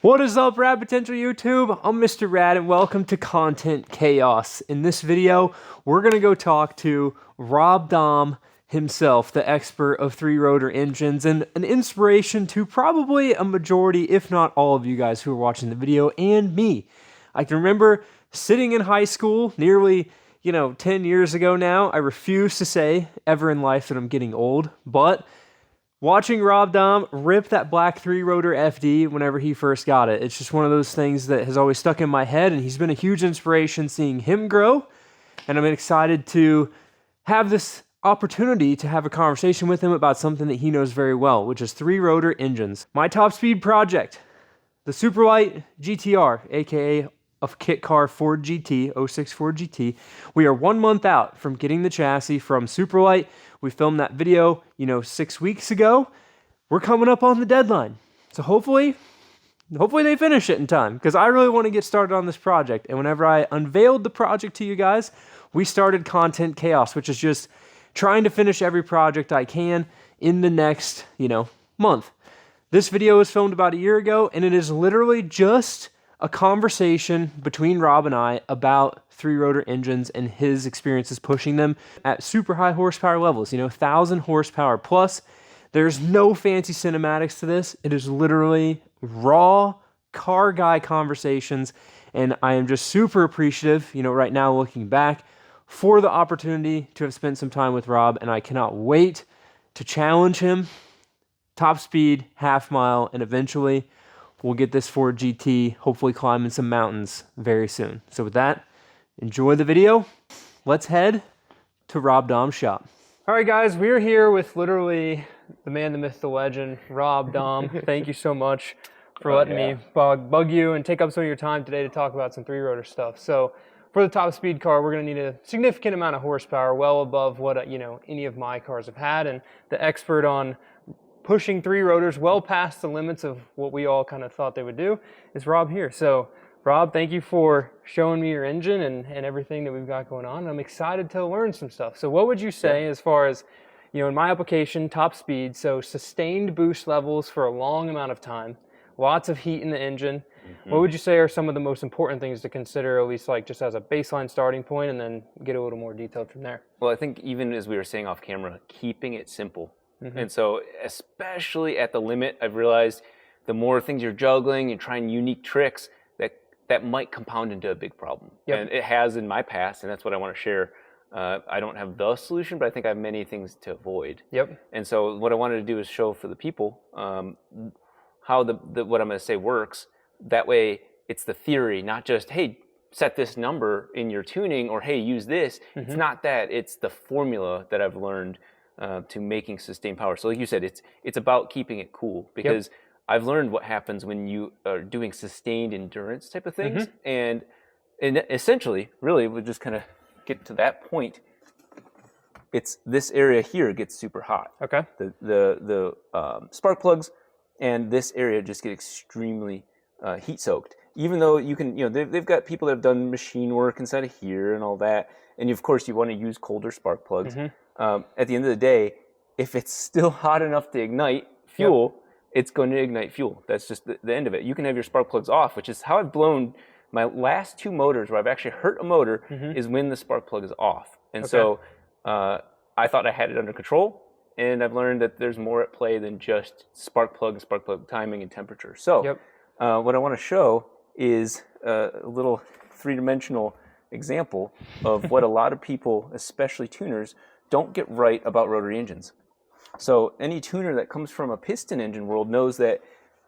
What is up, Rad Potential YouTube? I'm Mr. Rad and welcome to Content Chaos. In this video, we're going to go talk to Rob Dahm himself, the expert of three-rotor engines and an inspiration to probably a majority, if not all of you guys who are watching the video, and me. I can remember sitting in high school nearly, 10 years ago now. I refuse to say ever in life that I'm getting old, but watching Rob Dahm rip that black three-rotor FD whenever he first got it, it's just one of those things that has always stuck in my head, and he's been a huge inspiration seeing him grow, and I'm excited to have this opportunity to have a conversation with him about something that he knows very well, which is three-rotor engines. My top speed project, the Superlight GTR, aka a kit car Ford GT, 06 Ford GT. We are 1 month out from getting the chassis from Superlight. We filmed that video, 6 weeks ago. We're coming up on the deadline. So hopefully they finish it in time, because I really want to get started on this project. And whenever I unveiled the project to you guys, we started Content Chaos, which is just trying to finish every project I can in the next, month. This video was filmed about a year ago, and it is literally just a conversation between Rob and I about three-rotor engines and his experiences pushing them at super high horsepower levels, 1,000 horsepower plus. There's no fancy cinematics to this. It is literally raw car guy conversations, and I am just super appreciative, right now looking back, for the opportunity to have spent some time with Rob, and I cannot wait to challenge him, top speed, half mile, and eventually we'll get this Ford GT, hopefully climbing some mountains very soon. So with that, enjoy the video. Let's head to Rob Dahm's shop. All right, guys, we're here with literally the man, the myth, the legend, Rob Dahm. Thank you so much for letting me bug you and take up some of your time today to talk about some three-rotor stuff. So for the top speed car, we're going to need a significant amount of horsepower, well above what any of my cars have had, and the expert on pushing three rotors well past the limits of what we all kind of thought they would do is Rob here. So Rob, thank you for showing me your engine and everything that we've got going on. I'm excited to learn some stuff. So what would you say as far as, in my application, top speed, so sustained boost levels for a long amount of time, lots of heat in the engine. What would you say are some of the most important things to consider, at least like just as a baseline starting point, and then get a little more detailed from there? Well, I think even as we were saying off camera, keeping it simple. And so especially at the limit, I've realized the more things you're juggling and trying unique tricks, that might compound into a big problem. And it has in my past, and that's what I want to share. I don't have the solution, but I think I have many things to avoid. And so what I wanted to do is show for the people how what I'm going to say works. That way it's the theory, not just, hey, set this number in your tuning, or hey, use this. It's not that. It's the formula that I've learned to making sustained power. So like you said, it's about keeping it cool, because I've learned what happens when you are doing sustained endurance type of things. And essentially, really, we'll just kind of get to that point. It's this area here gets super hot. The spark plugs and this area just get extremely heat soaked. Even though you can, they've got people that have done machine work inside of here and all that. And of course, you want to use colder spark plugs. At the end of the day, if it's still hot enough to ignite fuel, it's going to ignite fuel. That's just the end of it. You can have your spark plugs off, which is how I've blown my last two motors where I've actually hurt a motor, is when the spark plug is off. And so I thought I had it under control, and I've learned that there's more at play than just spark plug timing and temperature. So what I want to show is a little three-dimensional example of what a lot of people, especially tuners, don't get right about rotary engines. So any tuner that comes from a piston engine world knows that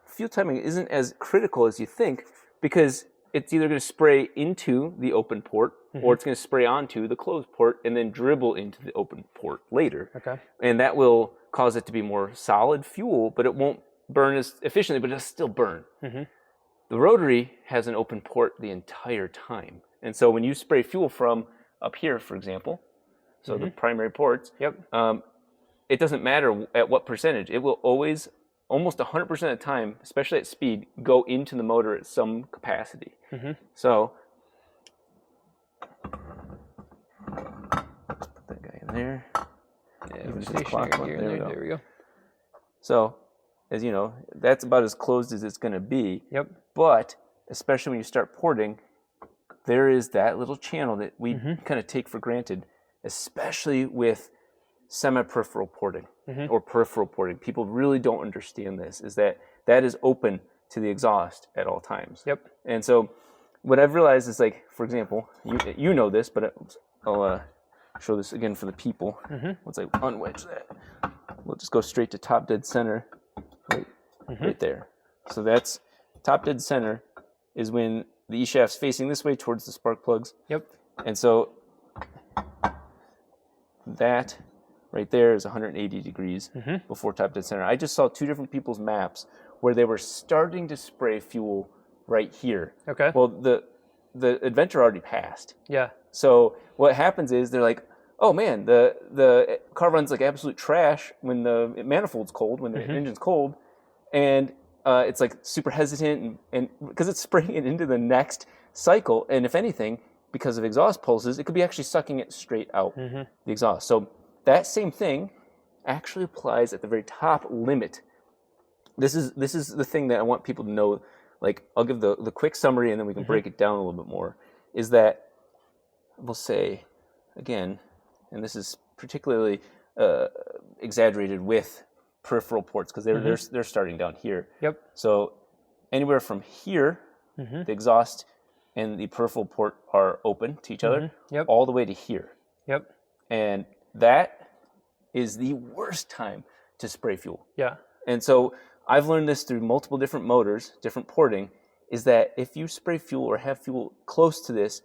fuel timing isn't as critical as you think, because it's either going to spray into the open port, or it's going to spray onto the closed port and then dribble into the open port later. And that will cause it to be more solid fuel, but it won't burn as efficiently, but it'll still burn. The rotary has an open port the entire time. And so when you spray fuel from up here, for example, so the primary ports, it doesn't matter at what percentage. It will always, almost 100% of the time, especially at speed, go into the motor at some capacity. So, put that guy in there. There we go. So as you know, that's about as closed as it's going to be. Yep. But especially when you start porting, there is that little channel that we kind of take for granted, especially with semi-peripheral porting or peripheral porting. People really don't understand this, is that is open to the exhaust at all times. Yep. And so what I've realized is, like, for example, you know this, but I'll show this again for the people. Once I unwedge that, we'll just go straight to top dead center, right there. So that's top dead center is when the E-shaft's facing this way towards the spark plugs. Yep. And so that right there is 180 degrees before top dead center. I just saw two different people's maps where they were starting to spray fuel right here. Okay. Well, the adventure already passed. Yeah. So what happens is they're like, oh man, the car runs like absolute trash when the manifold's cold, when the engine's cold, and it's like super hesitant, and because it's spraying it into the next cycle, and if anything, because of exhaust pulses, it could be actually sucking it straight out the exhaust. So that same thing actually applies at the very top limit. This is the thing that I want people to know. Like, I'll give the quick summary, and then we can break it down a little bit more. Is that we'll say again, and this is particularly exaggerated with peripheral ports because they're starting down here. Yep. So anywhere from here, the exhaust and the peripheral port are open to each other, all the way to here. Yep. And that is the worst time to spray fuel. Yeah. And so I've learned this through multiple different motors, different porting, is that if you spray fuel or have fuel close to this,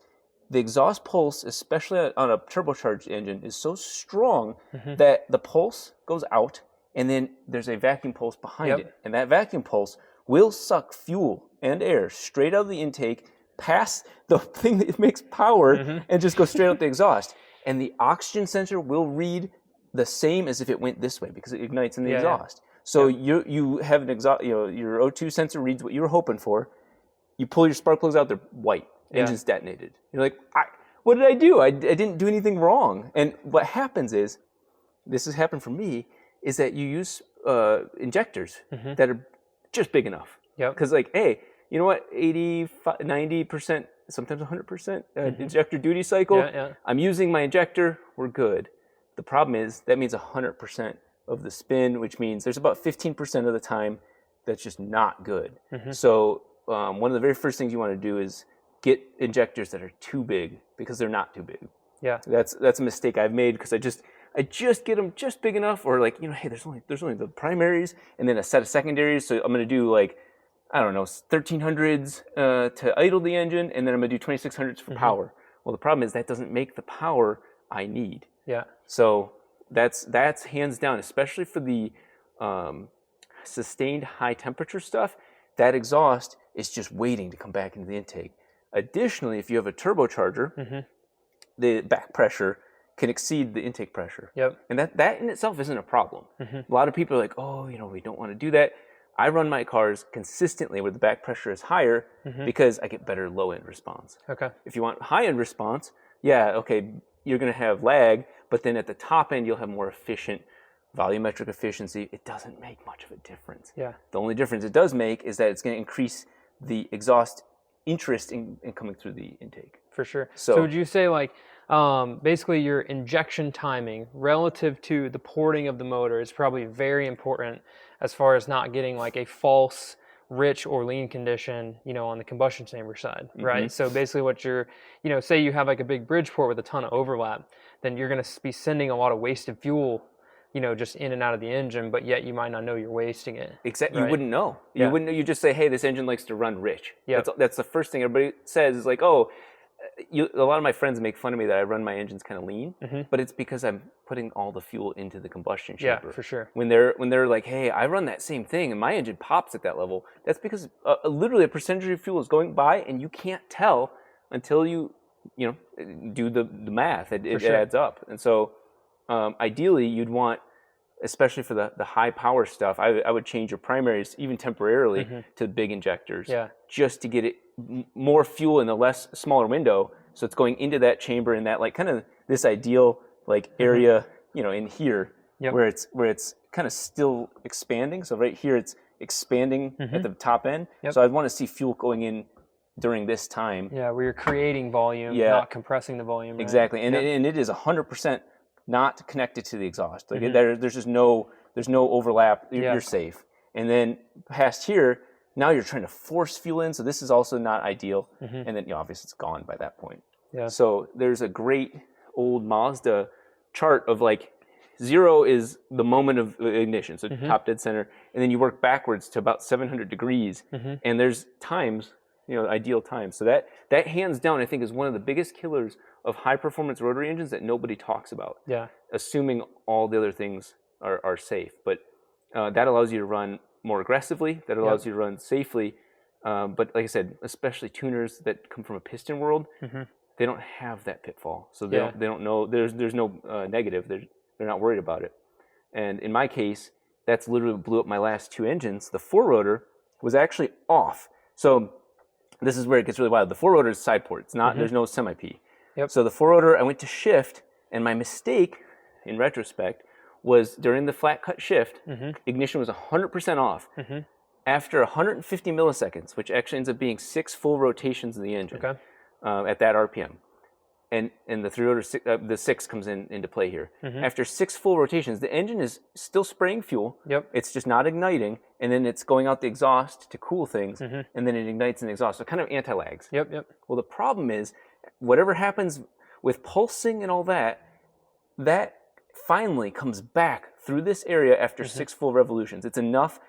the exhaust pulse, especially on a turbocharged engine, is so strong that the pulse goes out, and then there's a vacuum pulse behind it. And that vacuum pulse will suck fuel and air straight out of the intake, past the thing that makes power, and just go straight out the exhaust. And the oxygen sensor will read the same as if it went this way because it ignites in the exhaust. So you have an exhaust, your O2 sensor reads what you were hoping for. You pull your spark plugs out, they're white. Engine's detonated. You're like, what did I do? I didn't do anything wrong. And what happens is, this has happened for me, is that you use injectors that are just big enough. Because like, hey, you know what, 85, 90%, sometimes 100% injector duty cycle. I'm using my injector, we're good. The problem is, that means 100% of the spin, which means there's about 15% of the time that's just not good. So one of the very first things you want to do is get injectors that are too big, because they're not too big. That's a mistake I've made, because I just get them just big enough, or like, hey, there's only the primaries and then a set of secondaries. So I'm going to do like, I don't know, 1300s to idle the engine, and then I'm going to do 2600s for power. Well, the problem is that doesn't make the power I need. So that's hands down, especially for the sustained high temperature stuff. That exhaust is just waiting to come back into the intake. Additionally, if you have a turbocharger, the back pressure can exceed the intake pressure. And that in itself isn't a problem. A lot of people are like, oh, we don't want to do that. I run my cars consistently where the back pressure is higher because I get better low-end response. If you want high-end response, you're going to have lag, but then at the top end, you'll have more efficient volumetric efficiency. It doesn't make much of a difference. The only difference it does make is that it's going to increase the exhaust interest in coming through the intake. For sure. So would you say, like, basically your injection timing relative to the porting of the motor is probably very important as far as not getting like a false rich or lean condition, on the combustion chamber side, right? So basically what you're, say you have like a big bridge port with a ton of overlap, then you're going to be sending a lot of wasted fuel, just in and out of the engine, but yet you might not know you're wasting it. Exactly. Right? You wouldn't know. You wouldn't know. You just say, hey, this engine likes to run rich. That's the first thing everybody says, is like, oh, a lot of my friends make fun of me that I run my engines kind of lean, but it's because I'm putting all the fuel into the combustion chamber. Yeah, for sure. When they're like, hey, I run that same thing and my engine pops at that level, that's because literally a percentage of your fuel is going by and you can't tell until you do the math. It adds up. And so ideally you'd want, especially for the high power stuff, I would change your primaries even temporarily to big injectors, just to get it more fuel in a smaller window, so it's going into that chamber in that like kind of this ideal like area, in here where it's kind of still expanding. So right here, it's expanding at the top end. Yep. So I'd want to see fuel going in during this time. Yeah, where you're creating volume, Yeah. not compressing the volume. Right? Exactly, and, Yep. and it is 100% not connected to the exhaust. Like there's just there's no overlap. You're safe. And then past here, now you're trying to force fuel in, so this is also not ideal. And then obviously it's gone by that point. Yeah. So there's a great old Mazda chart of like 0 is the moment of ignition, so top dead center, and then you work backwards to about 700 degrees, and there's times, ideal times. So that hands down, I think, is one of the biggest killers of high performance rotary engines that nobody talks about. Yeah. Assuming all the other things are safe, but that allows you to run more aggressively. That allows you to run safely. But like I said, especially tuners that come from a piston world, they don't have that pitfall, so they don't know. There's no negative. They're not worried about it. And in my case, that's literally what blew up my last 2 engines. The 4-rotor was actually off. So this is where it gets really wild. The 4-rotor is side port. It's not. There's no semi-P. Yep. So the 4-rotor, I went to shift, and my mistake, in retrospect, was during the flat cut shift, ignition was 100% off. After 150 milliseconds, which actually ends up being 6 full rotations of the engine at that RPM. And the 3-rotor, the 6 comes into play here. After 6 full rotations, the engine is still spraying fuel. Yep. It's just not igniting, and then it's going out the exhaust to cool things, and then it ignites in the exhaust. So it kind of anti-lags. Yep. Well, the problem is, whatever happens with pulsing and all that, that finally comes back through this area after 6 full revolutions. It's enough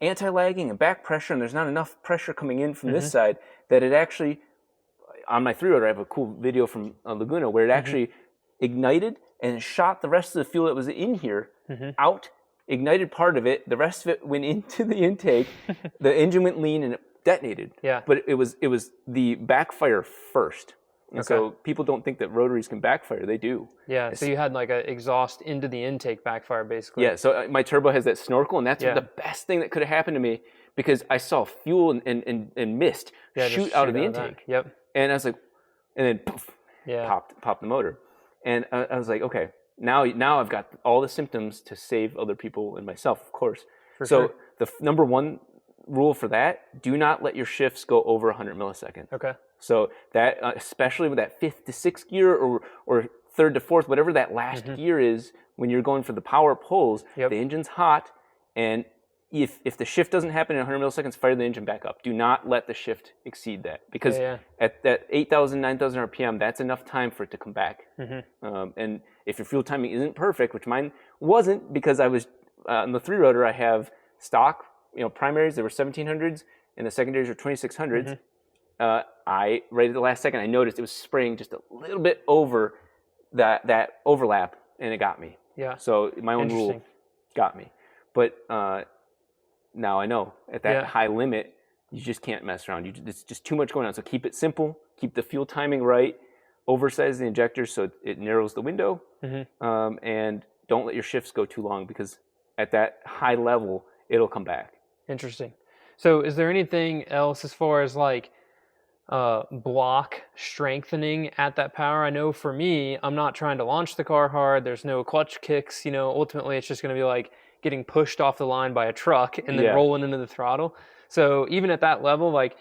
anti-lagging and back pressure, and there's not enough pressure coming in from this side that it actually, on my 3-rotor, I have a cool video from Laguna where it actually ignited and shot the rest of the fuel that was in here out, ignited part of it, the rest of it went into the intake, the engine went lean and it detonated. Yeah. But it was the backfire first. And so people don't think that rotaries can backfire. They do. Yeah, so you had like an exhaust into the intake backfire, basically. Yeah, so my turbo has that snorkel, and that's the best thing that could have happened to me, because I saw fuel and mist shoot out of the intake. Yep. And I was like, and then poof, popped the motor. And I was like, okay, now I've got all the symptoms to save other people and myself, of course. So the number one rule for that, do not let your shifts go over 100 milliseconds. Okay. So that, especially with that 5th to 6th gear or 3rd to 4th, whatever that last gear is, when you're going for the power pulls, the engine's hot, and if the shift doesn't happen in 100 milliseconds, fire the engine back up. Do not let the shift exceed that, because at that 8,000, 9,000 RPM, that's enough time for it to come back. And if your fuel timing isn't perfect, which mine wasn't, because I was on the 3-rotor, I have stock, primaries, there were 1700s, and the secondaries were 2600s. Right at the last second, I noticed it was spraying just a little bit over that overlap, and it got me. Yeah. So my own rule got me. But now I know at that high limit, you just can't mess around. It's just too much going on. So keep it simple, keep the fuel timing right, oversize the injectors so it narrows the window, and don't let your shifts go too long, because at that high level, it'll come back. Interesting. So is there anything else as far as like block strengthening at that power? I know for me, I'm not trying to launch the car hard. There's no clutch kicks. Ultimately it's just going to be like getting pushed off the line by a truck and then rolling into the throttle. So even at that level, like,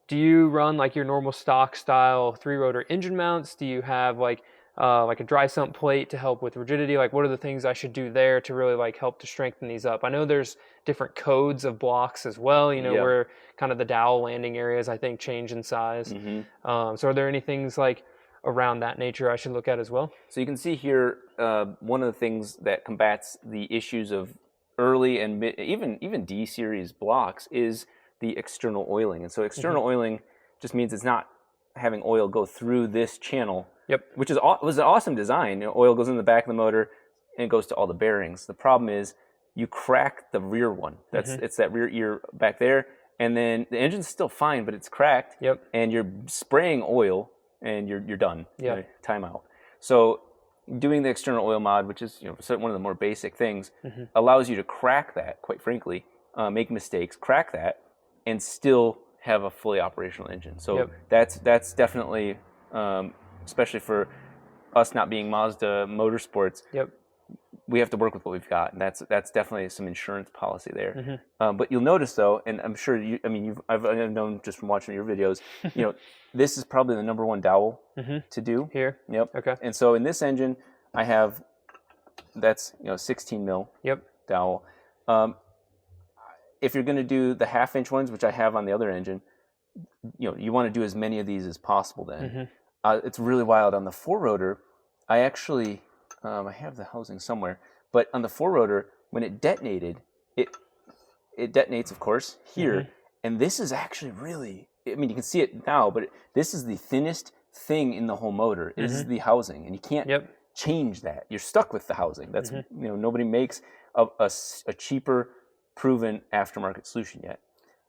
do you run like your normal stock style 3-rotor engine mounts? Do you have like a dry sump plate to help with rigidity? Like, what are the things I should do there to really like help to strengthen these up? I know there's different codes of blocks as well, where kind of the dowel landing areas, I think, change in size. So are there any things like around that nature I should look at as well? So you can see here, one of the things that combats the issues of early and even D-series blocks is the external oiling. And so external oiling just means it's not having oil go through this channel, which was an awesome design. Oil goes in the back of the motor and it goes to all the bearings. The problem is you crack the rear one. It's that rear ear back there, and then the engine's still fine, but it's cracked, and you're spraying oil, and you're done. Right? Time out. So doing the external oil mod, which is one of the more basic things, allows you to crack that, quite frankly, make mistakes, crack that, and still have a fully operational engine. So that's definitely, especially for us not being Mazda Motorsports, we have to work with what we've got, and that's definitely some insurance policy there. But you'll notice though, and I'm sure I've known just from watching your videos, this is probably the number one dowel to do here. Yep. Okay. And so in this engine, I have that's 16 mil. Yep. Dowel. If you're going to do the 1/2 inch ones, which I have on the other engine, you want to do as many of these as possible. Then it's really wild on the 4-rotor. I actually I have the housing somewhere, but on the 4-rotor, when it detonated, it detonates, of course, here, and this is actually really. I mean, you can see it now, but this is the thinnest thing in the whole motor. This is the housing, and you can't change that. You're stuck with the housing. That's nobody makes a cheaper, proven aftermarket solution yet.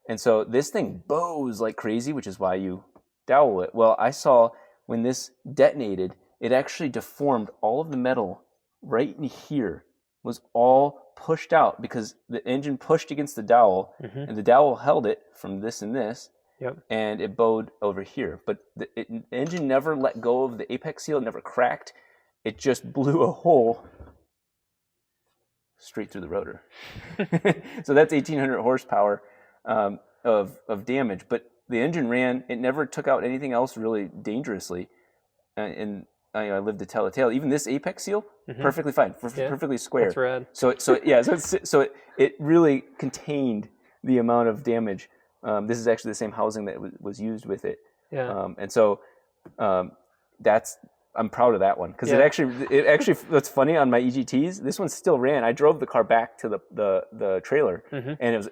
And so this thing bows like crazy, which is why you dowel it. Well, I saw when this detonated, it actually deformed all of the metal right in here, was all pushed out because the engine pushed against the dowel, and the dowel held it from this and this, and it bowed over here. But the engine never let go of the apex seal. It never cracked. It just blew a hole straight through the rotor. So that's 1,800 horsepower of damage. But the engine ran. It never took out anything else really dangerously. And I lived to tell a tale. Even this apex seal, perfectly fine, perfectly square. That's rad. So it really contained the amount of damage. This is actually the same housing that was used with it. Yeah. And so I'm proud of that one because it actually what's funny on my EGTs, this one still ran. I drove the car back to the trailer and it was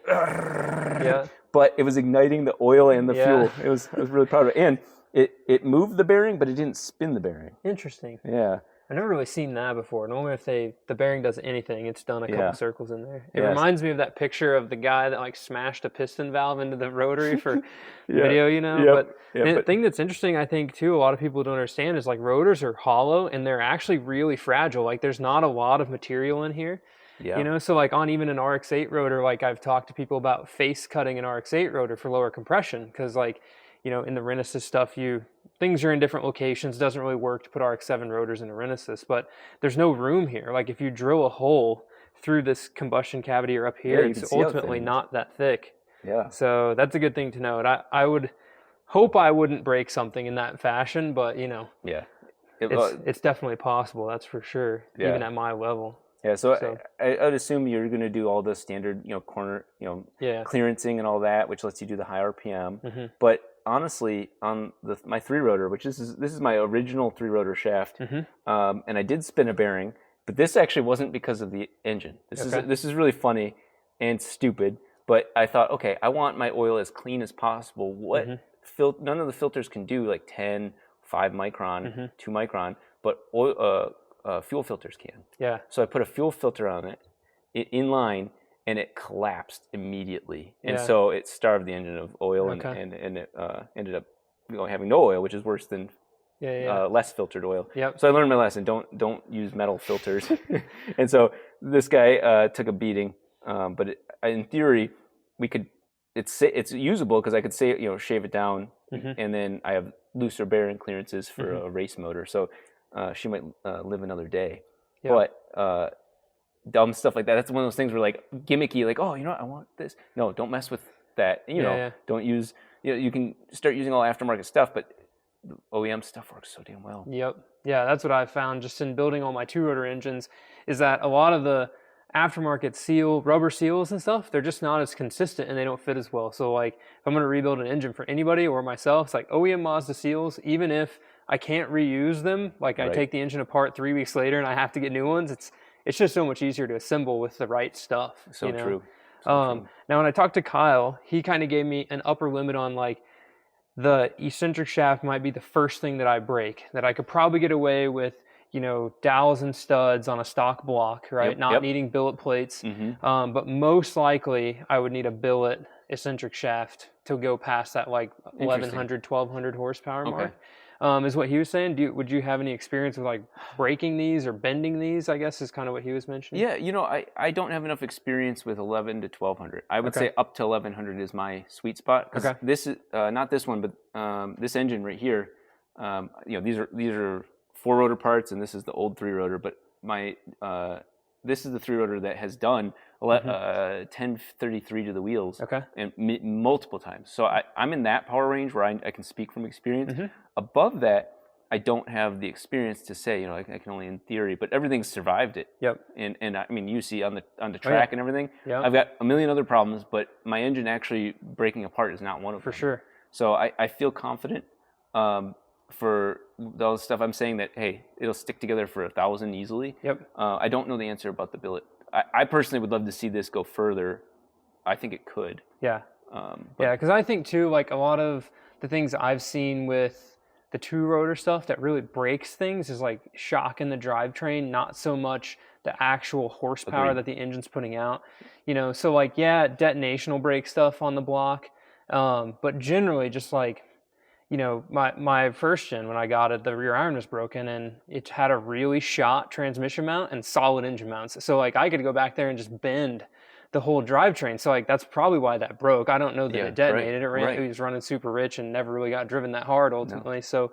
but it was igniting the oil and the fuel. I was really proud of it. And it moved the bearing, but it didn't spin the bearing. Interesting. Yeah. I've never really seen that before. Normally if the bearing does anything, it's done a couple circles in there. It reminds me of that picture of the guy that like smashed a piston valve into the rotary for video, But the thing that's interesting, I think, too, a lot of people don't understand is like rotors are hollow and they're actually really fragile. Like there's not a lot of material in here. Yeah. So like on even an RX-8 rotor, like I've talked to people about face cutting an RX-8 rotor for lower compression because like, in the Renesis stuff, things are in different locations. It doesn't really work to put RX-7 rotors in a Renesis, but there's no room here. Like if you drill a hole through this combustion cavity or up here, it's ultimately not that thick. Yeah. So that's a good thing to note. I would hope I wouldn't break something in that fashion, but yeah, it's definitely possible. That's for sure. Yeah. Even at my level. Yeah. So I would assume you're going to do all the standard, corner, clearancing and all that, which lets you do the high RPM, but honestly, on my 3-rotor, which this is my original 3-rotor shaft, and I did spin a bearing, but this actually wasn't because of the engine. This is really funny and stupid, but I thought, okay, I want my oil as clean as possible. What none of the filters can do like 10, 5 micron, 2 micron, but oil, fuel filters can. Yeah. So I put a fuel filter on it in line, and it collapsed immediately, and so it starved the engine of oil, and it ended up having no oil, which is worse than less filtered oil. Yep. So I learned my lesson: don't use metal filters. And so this guy took a beating, but in theory, we could. It's usable because I could shave it down, and then I have looser bearing clearances for a race motor, so she might live another day. Yep. But dumb stuff like that. That's one of those things where like gimmicky, like, oh, I want this. No, don't mess with that. Don't use. You can start using all aftermarket stuff, but the OEM stuff works so damn well. Yep. Yeah, that's what I've found just in building all my 2-rotor engines. Is that a lot of the aftermarket rubber seals and stuff, they're just not as consistent and they don't fit as well. So like if I'm going to rebuild an engine for anybody or myself, it's like OEM Mazda seals, even if I can't reuse them, like I take the engine apart 3 weeks later and I have to get new ones, it's just so much easier to assemble with the right stuff. So true. Now, when I talked to Kyle, he kind of gave me an upper limit on like the eccentric shaft might be the first thing that I break, that I could probably get away with, dowels and studs on a stock block, right? Not needing billet plates. But most likely I would need a billet eccentric shaft to go past that like 1,100, 1,200 horsepower mark. Is what he was saying. Would you have any experience with like breaking these or bending these, I guess is kind of what he was mentioning? Yeah, I don't have enough experience with 11 to 1,200. I would say up to 1,100 is my sweet spot. This is not this one, but this engine right here, these are 4-rotor parts, and this is the old 3-rotor. But this is the three rotor that has done 1033 to the wheels, Okay. and multiple times. So I'm in that power range where I can speak from experience. Above that, I don't have the experience to say, I can only in theory, but everything's survived it. Yep. And I mean, you see on the track and everything, Yep. I've got a million other problems, but my engine actually breaking apart is not one of them. For sure. So I feel confident for all the stuff I'm saying that, hey, it'll stick together for 1,000 easily. Yep. I don't know the answer about the billet. I personally would love to see this go further. I think it could. Yeah. Yeah, because I think too, like a lot of the things I've seen with the two rotor stuff that really breaks things is like shock in the drivetrain, not so much the actual horsepower Agreed. that the engine's putting out. So like, yeah, detonation will break stuff on the block, but generally just like, my first gen, when I got it, the rear iron was broken and it had a really shot transmission mount and solid engine mounts. So like I could go back there and just bend the whole drivetrain. So like that's probably why that broke. I don't know that it detonated. It was running super rich and never really got driven that hard ultimately. No. So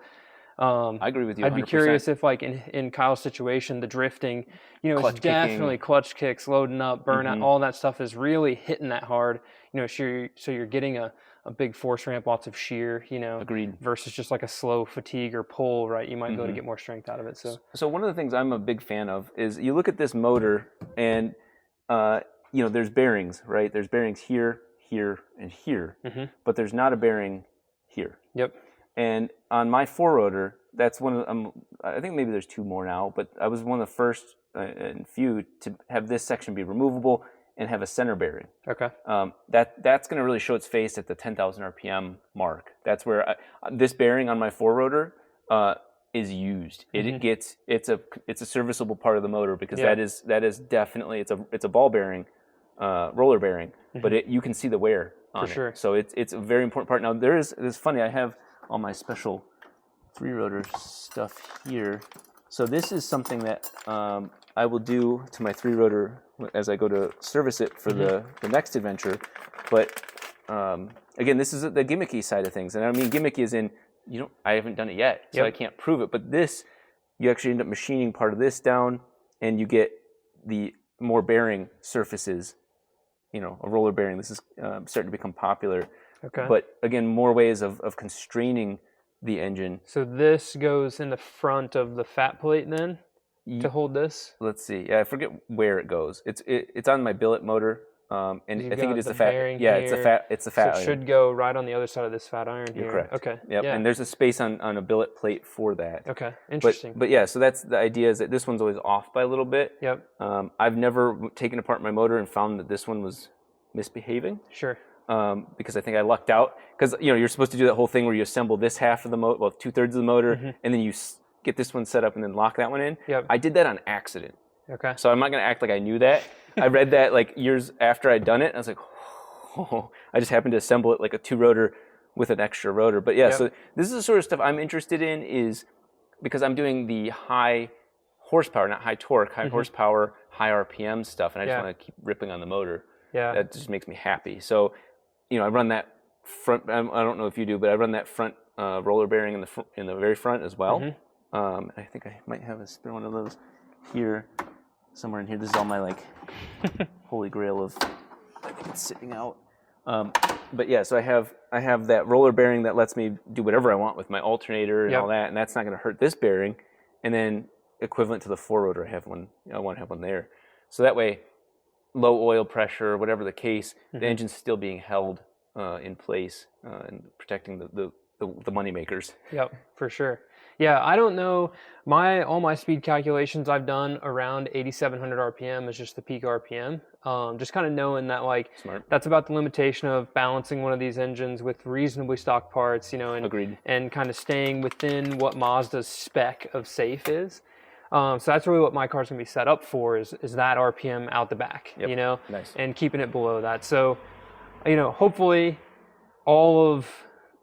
I agree with you. I'd 100%. be curious if like in Kyle's situation, the drifting, it's definitely kicking. Clutch kicks, loading up, burnout, all that stuff is really hitting that hard. So you're getting a big force ramp, lots of shear, Agreed. Versus just like a slow fatigue or pull, right? You might be able to get more strength out of it. So one of the things I'm a big fan of is you look at this motor and, there's bearings, right? There's bearings here, here, and here, but there's not a bearing here. Yep. And on my four rotor, that's one of I think maybe there's two more now, but I was one of the first and few to have this section be removable and have a center bearing. Okay. That's going to really show its face at the 10,000 RPM mark. That's where this bearing on my four rotor is used. It's a serviceable part of the motor because that is definitely it's a ball bearing, roller bearing, but you can see the wear on it. Sure. So it's a very important part. Now it's funny. I have all my special three rotor stuff here. So this is something that I will do to my three rotor as I go to service it for the next adventure. But again, this is the gimmicky side of things, and I mean gimmicky is in I haven't done it yet, so I can't prove it. But this, you actually end up machining part of this down, and you get the more bearing surfaces. A roller bearing. This is starting to become popular. Okay. But again, more ways of constraining the engine. So this goes in the front of the fat plate then to hold this? Let's see. Yeah, I forget where it goes. It's on my billet motor. And I think it is the fat. Yeah, it's the fat. So it should go right on the other side of this fat iron here. You're correct. Okay. Yep. Yeah. And there's a space on a billet plate for that. Okay. Interesting. But yeah, so that's the idea is that this one's always off by a little bit. Yep. I've never taken apart my motor and found that this one was misbehaving. Sure. Because I think I lucked out. Because you're supposed to do that whole thing where you assemble this half of the motor, well, 2/3 of the motor, and then you get this one set up and then lock that one in. Yep. I did that on accident. Okay. So I'm not going to act like I knew that. I read that like years after I'd done it. And I was like, oh, I just happened to assemble it like a two rotor with an extra rotor. But yeah, so this is the sort of stuff I'm interested in is because I'm doing the high horsepower, not high torque, high horsepower, high RPM stuff. And I just want to keep ripping on the motor. Yeah. That just makes me happy. So, I run that front, I don't know if you do, but I run that front roller bearing in the very front as well. I think I might have a spare one of those here, somewhere in here. This is all my like holy grail of it's sitting out. But yeah, so I have that roller bearing that lets me do whatever I want with my alternator and all that, and that's not going to hurt this bearing. And then equivalent to the four rotor, I want to have one there. So that way, low oil pressure, whatever the case, the engine's still being held in place and protecting the money makers. Yep, for sure. Yeah, I don't know. All my speed calculations I've done around 8,700 RPM is just the peak RPM. Just kind of knowing that that's about the limitation of balancing one of these engines with reasonably stock parts, and Agreed. And kind of staying within what Mazda's spec of safe is. So that's really what my car's gonna be set up for is that RPM out the back, Nice. And keeping it below that. So, hopefully all of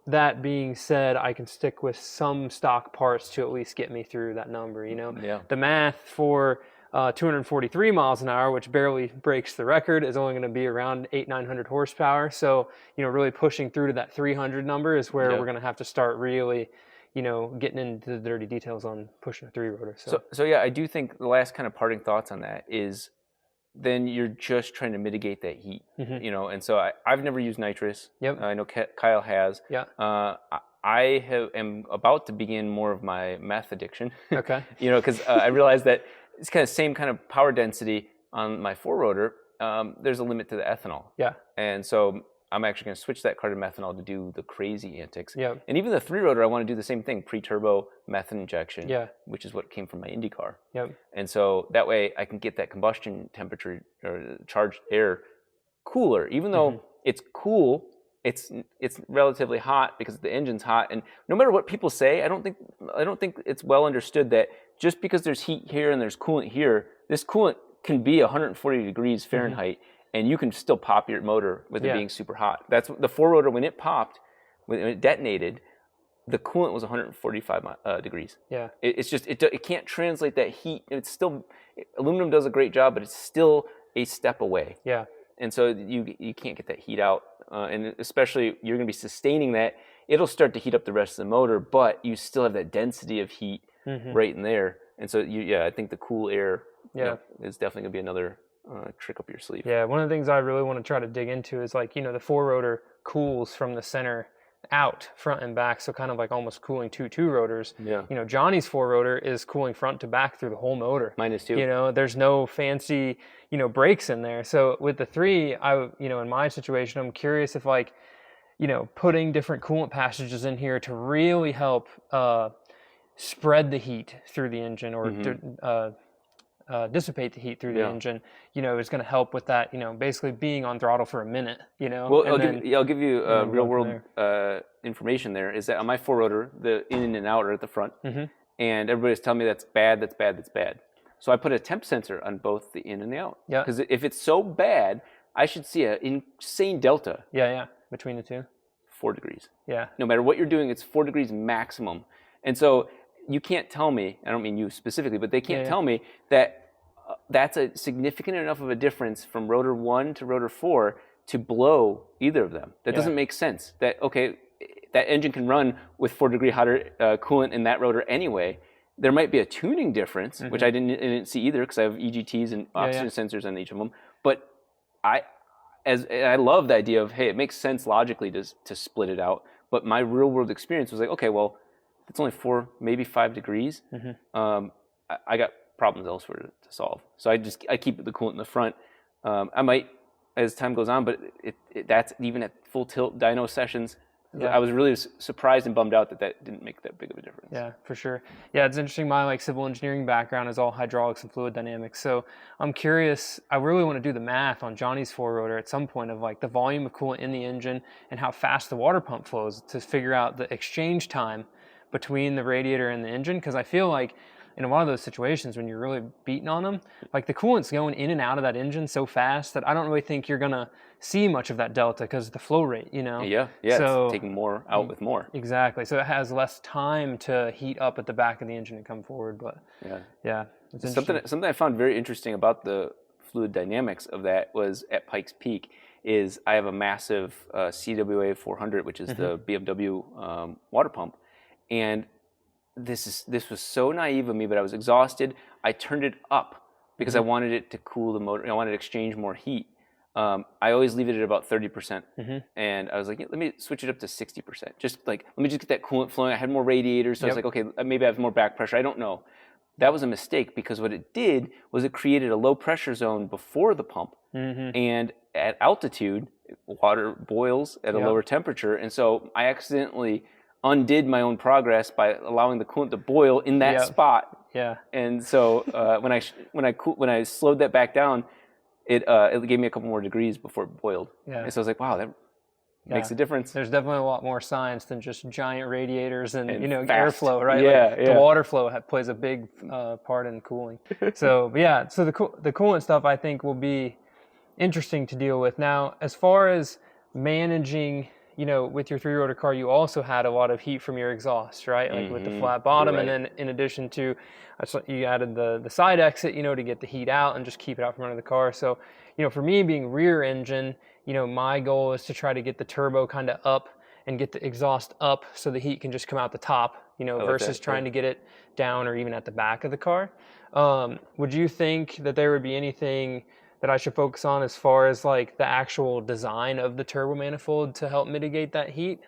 that being said, I can stick with some stock parts to at least get me through that number, Yeah. The math for 243 miles an hour, which barely breaks the record, is only going to be around 800-900 horsepower. So, really pushing through to that 300 number is where we're going to have to start really, getting into the dirty details on pushing a 3-rotor. So yeah, I do think the last kind of parting thoughts on that is then you're just trying to mitigate that heat, and so I've never used nitrous. Yep. I know Kyle has. Yeah. I am about to begin more of my meth addiction. Okay. Because I realized that it's kind of same kind of power density on my 4-rotor. There's a limit to the ethanol. Yeah. And so I'm actually going to switch that car to methanol to do the crazy antics. Yeah. And even the 3-rotor, I want to do the same thing, pre-turbo methane injection, which is what came from my Indy car. Yep. And so that way I can get that combustion temperature or charged air cooler, even though it's cool. It's relatively hot because the engine's hot, and no matter what people say, I don't think it's well understood that just because there's heat here and there's coolant here, this coolant can be 140 degrees Fahrenheit, and you can still pop your motor with it being super hot. That's the 4-rotor when it popped, when it detonated, the coolant was 145 degrees. Yeah, it's just it can't translate that heat. It's still aluminum does a great job, but it's still a step away. Yeah, and so you can't get that heat out. And especially you're going to be sustaining that. It'll start to heat up the rest of the motor, but you still have that density of heat right in there. And so I think the cool air is definitely going to be another trick up your sleeve. Yeah, one of the things I really want to try to dig into is the 4-rotor cools from the center out, front and back, so kind of like almost cooling 2 rotors. Yeah. Johnny's 4-rotor is cooling front to back through the whole motor. Mine is too. There's no fancy, brakes in there. So with the 3, in my situation, I'm curious if putting different coolant passages in here to really help spread the heat through the engine or dissipate the heat through the engine, is going to help with that, basically being on throttle for a minute, Well, I'll give you real world information there, is that on my 4-rotor, the in and out are at the front, and everybody's telling me that's bad. So I put a temp sensor on both the in and the out. Yeah. Because if it's so bad, I should see an insane delta. Yeah, between the 2. 4 degrees. Yeah. No matter what you're doing, it's 4 degrees maximum. And so you can't tell me, I don't mean you specifically, but they can't tell me that that's a significant enough of a difference from rotor 1 to rotor 4 to blow either of them. That doesn't make sense. That engine can run with 4 degree hotter coolant in that rotor anyway. There might be a tuning difference, which I didn't see either because I have EGTs and oxygen sensors on each of them. But I love the idea of, hey, it makes sense logically to split it out. But my real world experience was like, okay, well, it's only 4, maybe 5 degrees. I got problems elsewhere to solve. So I keep the coolant in the front. I might, as time goes on, but that's even at full tilt dyno sessions. Yeah. I was really surprised and bummed out that didn't make that big of a difference. Yeah, for sure. Yeah, it's interesting. My civil engineering background is all hydraulics and fluid dynamics. So I'm curious. I really want to do the math on Johnny's 4-rotor at some point of the volume of coolant in the engine and how fast the water pump flows to figure out the exchange time between the radiator and the engine. Because I feel like in a lot of those situations when you're really beating on them, the coolant's going in and out of that engine so fast that I don't really think you're gonna see much of that delta because of the flow rate, Yeah, so, it's taking more out with more. Exactly. So it has less time to heat up at the back of the engine and come forward. But yeah, it's something I found very interesting about the fluid dynamics of that was at Pikes Peak is I have a massive CWA 400, which is the BMW water pump, and this was so naive of me, but I was exhausted. I turned it up because I wanted it to cool the motor. I wanted to exchange more heat. I always leave it at about 30%. And I was like, let me switch it up to 60%. Let me just get that coolant flowing. I had more radiators. So I was like, okay, maybe I have more back pressure. I don't know. That was a mistake because what it did was it created a low pressure zone before the pump. And at altitude, water boils at a lower temperature. And so I accidentally undid my own progress by allowing the coolant to boil in that spot. Yeah. And so when I slowed that back down, it gave me a couple more degrees before it boiled. Yeah. And so I was like, wow, that makes a difference. There's definitely a lot more science than just giant radiators and airflow, right? Yeah, The water flow plays a big part in cooling. So the coolant stuff I think will be interesting to deal with. Now, as far as managing, with your 3-rotor car, you also had a lot of heat from your exhaust, right? With the flat bottom, and then in addition to, you added the side exit, to get the heat out and just keep it out from under the car. So, for me being rear engine, my goal is to try to get the turbo kind of up and get the exhaust up so the heat can just come out the top versus trying to get it down or even at the back of the car. Would you think that there would be anything that I should focus on as far as like the actual design of the turbo manifold to help mitigate that heat?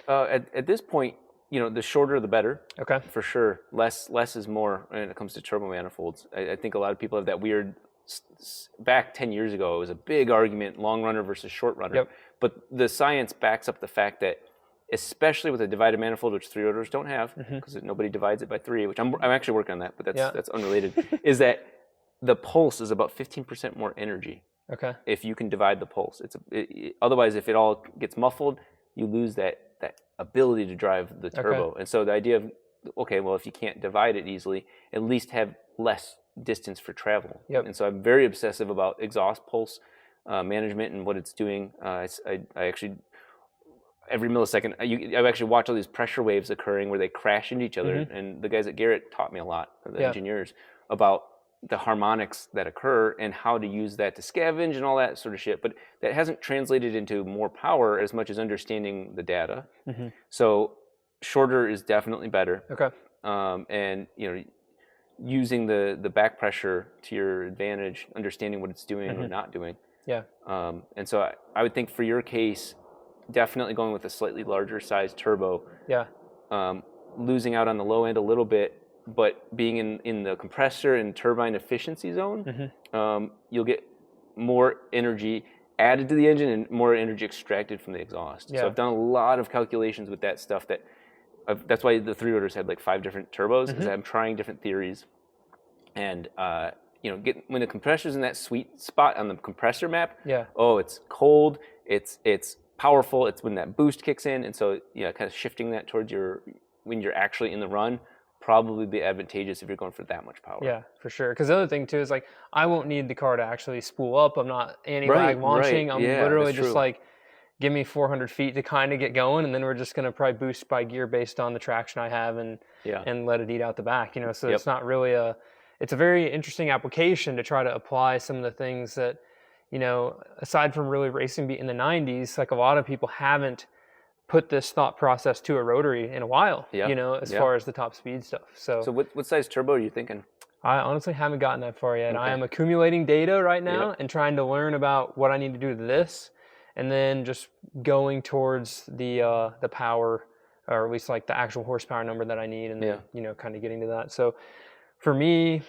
At this point, the shorter the better. Okay. For sure. Less is more when it comes to turbo manifolds. I think a lot of people have that weird. Back 10 years ago, it was a big argument: long runner versus short runner. Yep. But the science backs up the fact that, especially with a divided manifold, which 3 rotors don't have, because nobody divides it by 3, which I'm actually working on that, but that's unrelated. Is that the pulse is about 15% more energy. Okay. If you can divide the pulse, otherwise, if it all gets muffled, you lose that ability to drive the turbo. Okay. And so the idea of, if you can't divide it easily, at least have less distance for travel. Yep. And so I'm very obsessive about exhaust pulse management and what it's doing. I actually, every millisecond, I actually watch all these pressure waves occurring where they crash into each other. And the guys at Garrett taught me a lot, the engineers, about the harmonics that occur and how to use that to scavenge and all that sort of shit. But that hasn't translated into more power as much as understanding the data. So shorter is definitely better. Okay. And using the back pressure to your advantage, understanding what it's doing or not doing. Yeah. And so I would think for your case, definitely going with a slightly larger size turbo. Yeah. Losing out on the low end a little bit, but being in the compressor and turbine efficiency zone, you'll get more energy added to the engine and more energy extracted from the exhaust. Yeah. So I've done a lot of calculations with that stuff. That's why the 3 rotors had like 5 different turbos, because I'm trying different theories. And when the compressor's in that sweet spot on the compressor map, it's cold, it's powerful, it's when that boost kicks in, and so kind of shifting that towards when you're actually in the run, probably be advantageous if you're going for that much power. Yeah, for sure. Because the other thing too is like, I won't need the car to actually spool up. I'm not anti-lag launching. I'm literally just like, give me 400 feet to kind of get going, and then we're just going to probably boost by gear based on the traction I have and let it eat out the back. So it's not really it's a very interesting application to try to apply some of the things that, aside from really racing beat in the 90s, like a lot of people haven't put this thought process to a rotary in a while, as far as the top speed stuff. So what size turbo are you thinking? I honestly haven't gotten that far yet. I am accumulating data right now and trying to learn about what I need to do to this, and then just going towards the power, or at least like the actual horsepower number that I need, and then, kind of getting to that. So for me,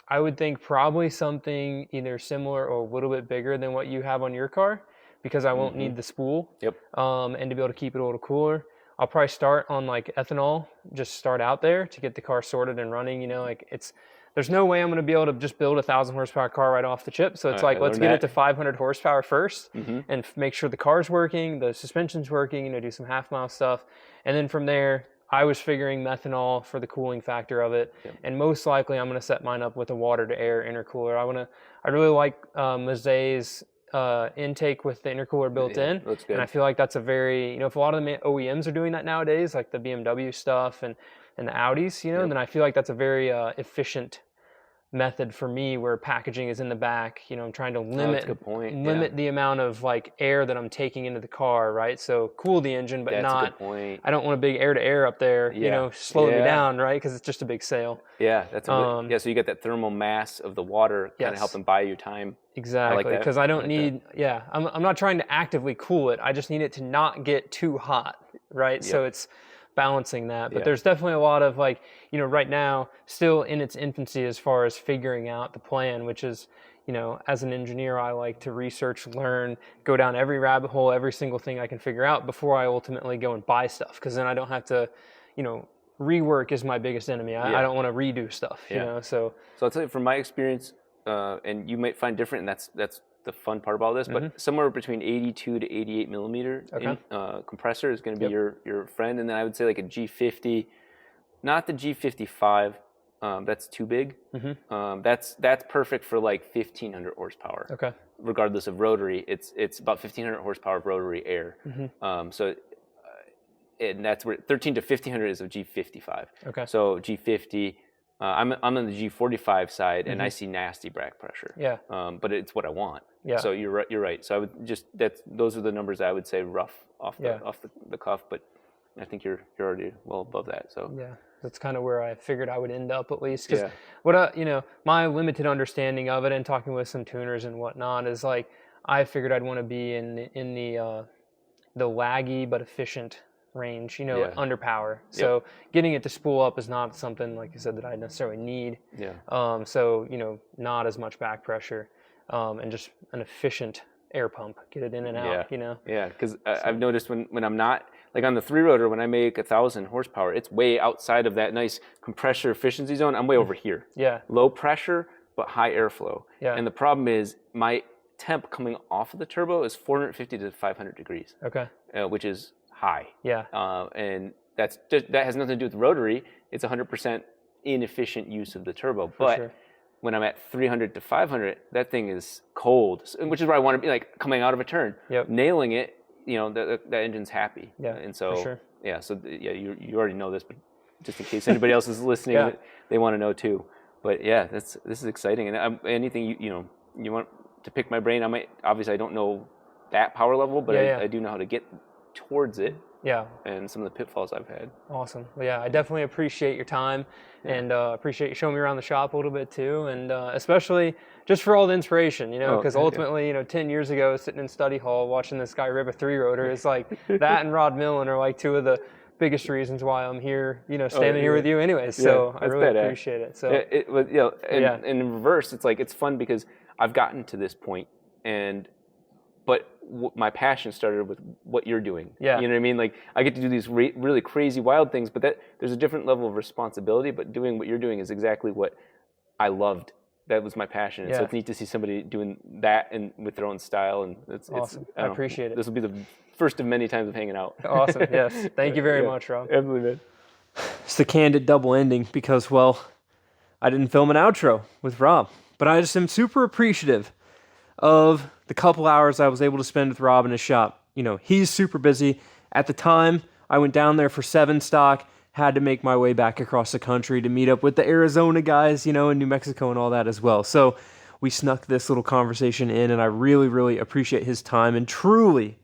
I would think probably something either similar or a little bit bigger than what you have on your car, because I won't need the spool. And to be able to keep it a little cooler. I'll probably start on like ethanol, just start out there to get the car sorted and running. There's no way I'm going to be able to just build a 1,000 horsepower car right off the chip. So it's let's get it to 500 horsepower first and make sure the car's working, the suspension's working, do some half mile stuff. And then from there, I was figuring methanol for the cooling factor of it. And most likely I'm going to set mine up with a water to air intercooler. I really like Mazet's intake with the intercooler built in. Looks good. And I feel like that's a very, if a lot of the OEMs are doing that nowadays, like the BMW stuff and the Audis, then I feel like that's a very efficient method for me, where packaging is in the back. I'm trying to limit the amount of like air that I'm taking into the car, right? So cool the engine, but I don't want a big air to air up there, slowing me down, right? Because it's just a big sail. Yeah, that's so you get that thermal mass of the water kind of helping buy you time. Exactly, because I don't need, I'm not trying to actively cool it. I just need it to not get too hot, right? So it's balancing that. But there's definitely a lot of like, right now, still in its infancy as far as figuring out the plan, which is, as an engineer, I like to research, learn, go down every rabbit hole, every single thing I can figure out before I ultimately go and buy stuff. Because then I don't have to, rework is my biggest enemy. I don't want to redo stuff, so I'll tell you from my experience, and you might find different, and that's the fun part about this, but somewhere between 82 to 88 millimeter compressor is going to be your friend. And then I would say like a G50, not the G55, that's too big. That's perfect for like 1,500 horsepower. Regardless of rotary, it's about 1,500 horsepower of rotary air. And that's where 13 to 1,500 is a G55. So G50. I'm on the G45 side, and I see nasty back pressure. But it's what I want. So you're right. So I would those are the numbers I would say rough off the cuff. But I think you're already well above that. So Yeah, that's kind of where I figured I would end up, at least. Because yeah, what my limited understanding of it and talking with some tuners and whatnot is like I figured I'd want to be in the laggy but efficient range, yeah, under power. So getting it to spool up is not something, like you said, that I necessarily need. yeah. So not as much back pressure, and just an efficient air pump, get it in and out. Yeah, because I've noticed when I'm not, like on the 3-rotor, when I make 1,000 horsepower, it's way outside of that nice compressor efficiency zone. I'm way over here. Yeah. Low pressure, but high airflow. Yeah. And the problem is my temp coming off of the turbo is 450 to 500 degrees. Okay. Which is high. Yeah. And that has nothing to do with rotary. It's 100% inefficient use of the turbo. But sure. when I'm at 300 to 500, that thing is cold, which is where I want to be, like coming out of a turn, nailing it. That engine's happy. Yeah, and so for sure. yeah, so you already know this, but just in case anybody else is listening, they want to know too. But yeah, this is exciting, and anything you want to pick my brain. Obviously I don't know that power level, but I do know how to get towards it. Yeah. And some of the pitfalls I've had. Awesome. Well, yeah, I definitely appreciate your time, and appreciate you showing me around the shop a little bit too, and especially just for all the inspiration, because ultimately, 10 years ago, sitting in study hall watching this guy rip a 3-rotor, it's like that and Rod Millen are like two of the biggest reasons why I'm here, standing here with you anyways. So I really appreciate it. So it was, and in reverse, it's like, it's fun because I've gotten to this point, but my passion started with what you're doing. Yeah. You know what I mean? Like, I get to do these really crazy, wild things, but there's a different level of responsibility, but doing what you're doing is exactly what I loved. That was my passion. And so it's neat to see somebody doing that and with their own style. And it's awesome. I appreciate it. This will be the first of many times of hanging out. Awesome. Yes. Thank you very much, Rob. Absolutely, man. It's the candid double ending because, well, I didn't film an outro with Rob, but I just am super appreciative of the couple hours I was able to spend with Rob in his shop. He's super busy. At the time, I went down there for 7 stock, had to make my way back across the country to meet up with the Arizona guys, in New Mexico and all that as well. So we snuck this little conversation in, and I really, really appreciate his time, and truly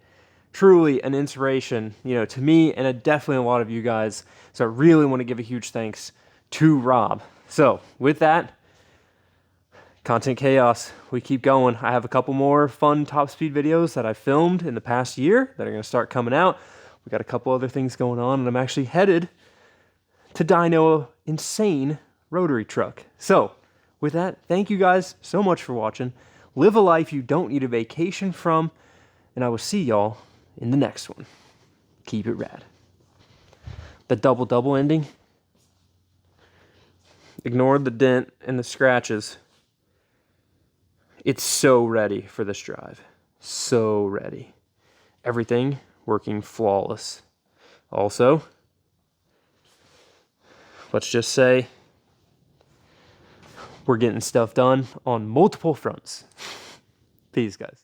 an inspiration, to me and definitely a lot of you guys. So I really want to give a huge thanks to Rob. So with that, Content Chaos, we keep going. I have a couple more fun top speed videos that I filmed in the past year that are going to start coming out. We got a couple other things going on, and I'm actually headed to dyno insane rotary truck. So with that, thank you guys so much for watching. Live a life you don't need a vacation from, and I will see y'all in the next one. Keep it rad. The double ending. Ignore the dent and the scratches. It's so ready for this drive. So ready. Everything working flawless. Also, let's just say we're getting stuff done on multiple fronts. Peace, guys.